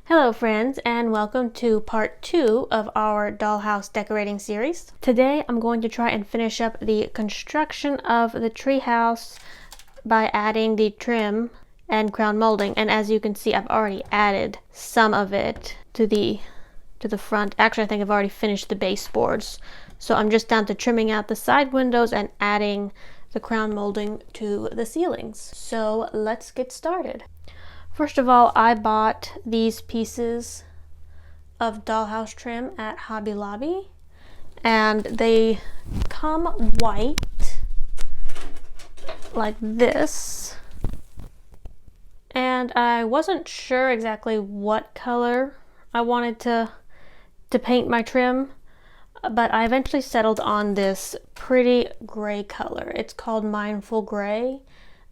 Hello friends, and welcome to part 2 of our dollhouse decorating series. Today I'm going to try and finish up the construction of the treehouse by adding the trim and crown molding. And as you can see, I've already added some of it to the front. Actually, I think I've already finished the baseboards. So I'm just down to trimming out the side windows and adding the crown molding to the ceilings. So let's get started. First of all, I bought these pieces of dollhouse trim at Hobby Lobby, and they come white like this. And I wasn't sure exactly what color I wanted to paint my trim, but I eventually settled on this pretty gray color. It's called Mindful Gray,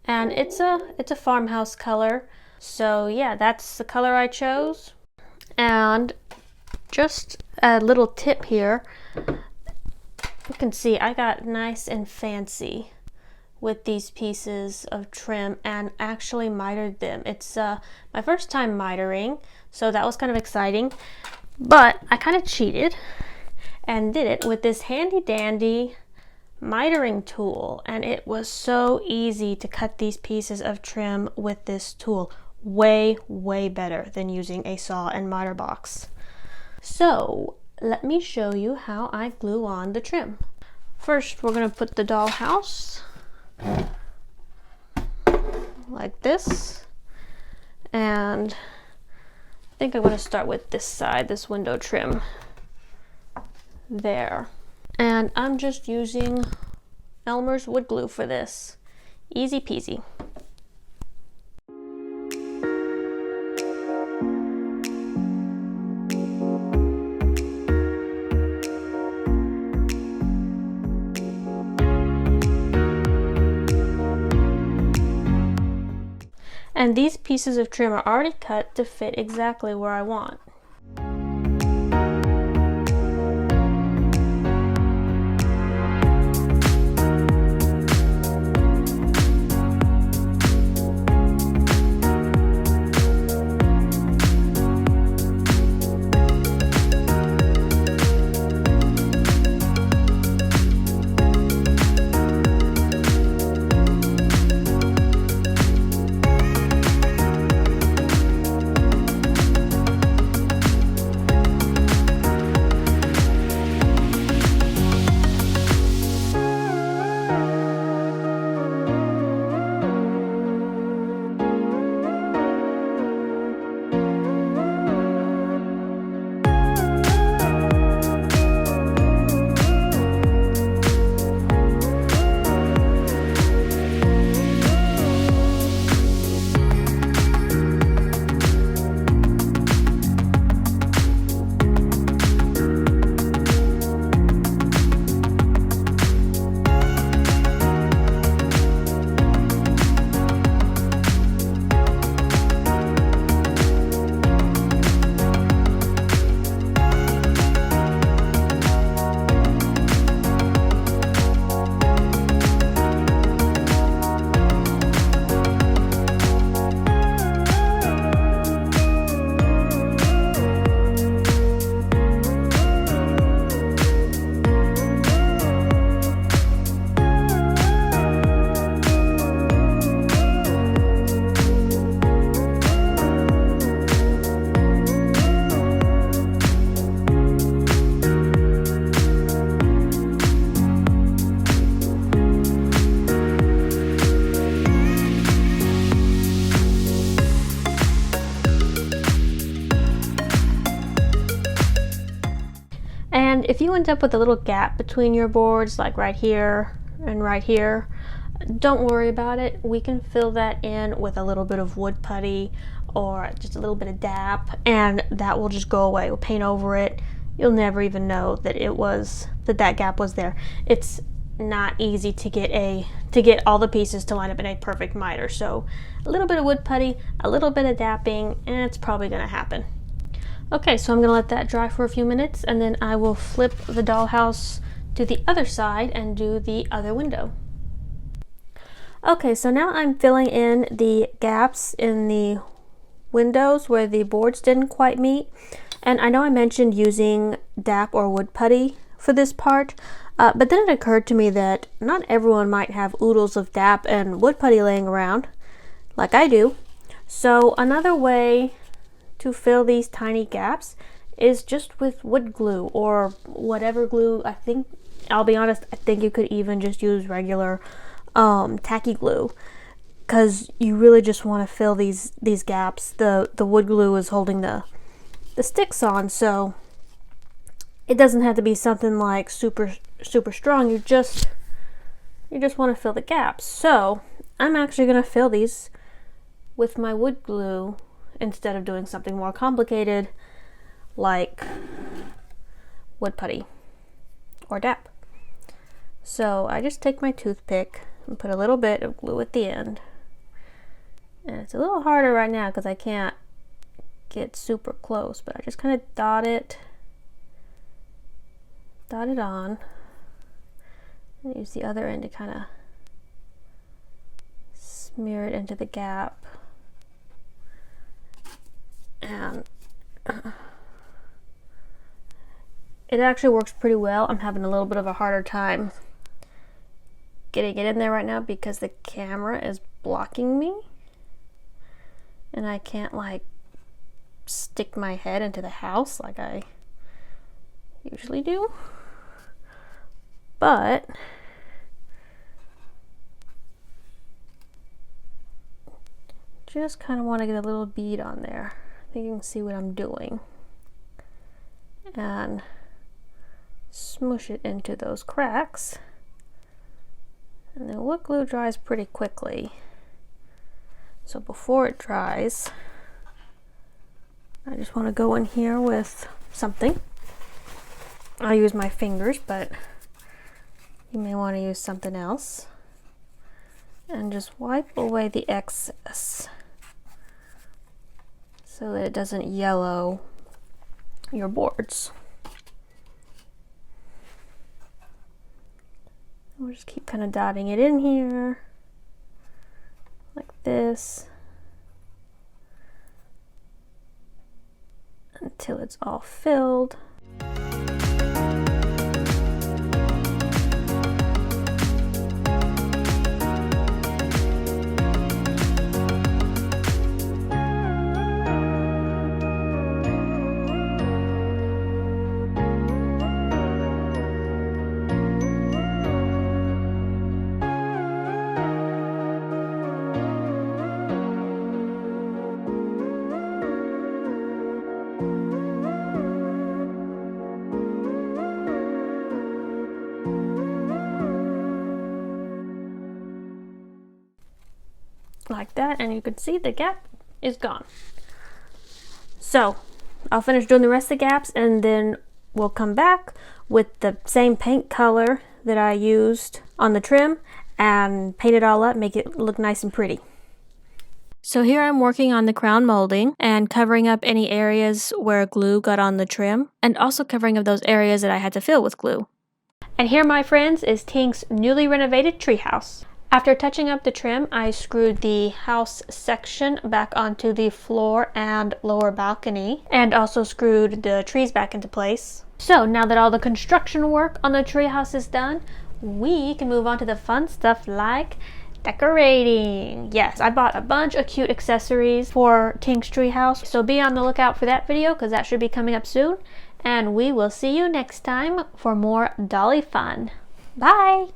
and it's a farmhouse color. So yeah, that's the color I chose. And just a little tip here, you can see I got nice and fancy with these pieces of trim and actually mitered them. It's my first time mitering, so that was kind of exciting, but I kind of cheated and did it with this handy dandy mitering tool, and it was so easy to cut these pieces of trim with this tool. Way better than using a saw and miter box. So let me show you how I glue on the trim. First, we're going to put the dollhouse like this, and I think I'm going to start with this side, this window trim there. And I'm just using Elmer's wood glue for this. Easy peasy. And these pieces of trim are already cut to fit exactly where I want. And if you end up with a little gap between your boards, like right here and right here, don't worry about it. We can fill that in with a little bit of wood putty or just a little bit of DAP, and that will just go away. We'll paint over it. You'll never even know that that gap was there. It's not easy to get all the pieces to line up in a perfect miter. So a little bit of wood putty, a little bit of dapping, and it's probably going to happen. Okay, so I'm gonna let that dry for a few minutes and then I will flip the dollhouse to the other side and do the other window. Okay, so now I'm filling in the gaps in the windows where the boards didn't quite meet. And I know I mentioned using DAP or wood putty for this part, but then it occurred to me that not everyone might have oodles of DAP and wood putty laying around like I do. So another way to fill these tiny gaps is just with wood glue or whatever glue. I think, I'll be honest, I think you could even just use regular tacky glue, because you really just want to fill these gaps. The wood glue is holding the sticks on, so it doesn't have to be something like super strong. You just want to fill the gaps. So I'm actually going to fill these with my wood glue instead of doing something more complicated like wood putty or DAP. So I just take my toothpick and put a little bit of glue at the end. And it's a little harder right now because I can't get super close, but I just kind of dot it on, and use the other end to kind of smear it into the gap. And it actually works pretty well. I'm having a little bit of a harder time getting it in there right now because the camera is blocking me and I can't like stick my head into the house like I usually do. But just kind of want to get a little bead on there. I think you can see what I'm doing. And smoosh it into those cracks. And then wood glue dries pretty quickly. So before it dries, I just want to go in here with something. I'll use my fingers, but you may want to use something else. And just wipe away the excess so that it doesn't yellow your boards. We'll just keep kind of dotting it in here like this until it's all filled. Like that, and you can see the gap is gone. So I'll finish doing the rest of the gaps and then we'll come back with the same paint color that I used on the trim and paint it all up, make it look nice and pretty. So here I'm working on the crown molding and covering up any areas where glue got on the trim, and also covering up those areas that I had to fill with glue. And here, my friends, is Tink's newly renovated treehouse. After touching up the trim, I screwed the house section back onto the floor and lower balcony, and also screwed the trees back into place. So now that all the construction work on the treehouse is done, we can move on to the fun stuff like decorating. Yes, I bought a bunch of cute accessories for Tink's treehouse, so be on the lookout for that video because that should be coming up soon. And we will see you next time for more dolly fun. Bye!